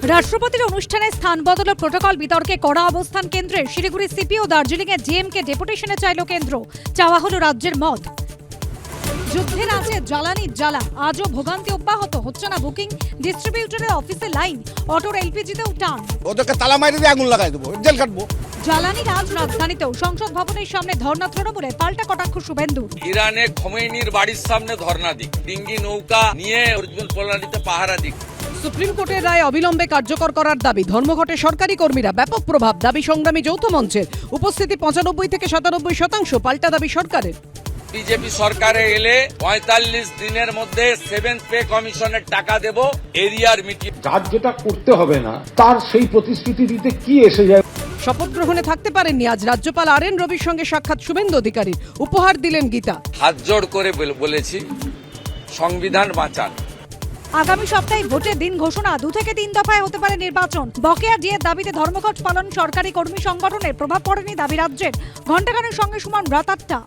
রাষ্ট্রপতির অনুষ্ঠানে স্থান বদল ও প্রোটোকল বিতর্কে কড়া অবস্থান কেন্দ্রের। শিলিগুড়ি সিপি ও দার্জিলিংয়ে জিএমকে ডেপুটেশনে চাইল কেন্দ্র। চাওয়া হলো রাজ্যের মত। যুদ্ধের আছে জ্বালানির জ্বালা, আজও ভোগান্তি অব্যাহত। হচ্ছে না বুকিং, ডিস্ট্রিবিউটরের অফিসে লাইন, অটোর এলপিজিতেও টান। ওদেরকে তালা মারি দিয়ে আগুন লাগাই দেবো, জেল কাটবো। জ্বালানির আজ রাজধানীতেও। সংসদ ভবনের সামনে ধর্ণা তৃণমূলে, পাল্টা কটাক্ষ শুভেন্দুর। ইরানে খোমেনির বাড়ির সামনে ধর্ণা দিক, ডিঙ্গি নৌকা নিয়ে অর্জুন পোলারিতে পাহারা দিক। সুপ্রিম কোর্টের রায় অবিলম্বে কার্যকর করার দাবি। ধর্মঘটে সরকারি কর্মীরা, ব্যাপক প্রভাব। দাবি সংগ্রামী যৌথ মঞ্চের। উপস্থিতি 95 থেকে 97%। পাল্টা দাবি সরকারের। বিজেপি সরকারে এলে 45 দিনের মধ্যে 7th পে কমিশনের টাকা দেব, এরিয়ার মিটিয়ে। যার যেটা করতে হবে না তার সেই প্রতিশ্রুতি দিতে কি এসে যায়। শপথ গ্রহণে থাকতে পারেননি আজ রাজ্যপাল RN রবির সঙ্গে সাক্ষাৎ শুভেন্দু অধিকারী। উপহার দিলেন গীতা। হাত জোড় করে বলেছি সংবিধান বাঁচান। আগামী সপ্তাহে ভোটের দিন ঘোষণা। 2 থেকে 3 দফায় হতে পারে নির্বাচন। বকেয়া ডিএর দাবিতে ধর্মঘট পালন সরকারি কর্মী সংগঠনের। প্রভাব পড়েনি দাবি রাজ্যের। ঘণ্টাখানেক সঙ্গে সমান রাত 8টা।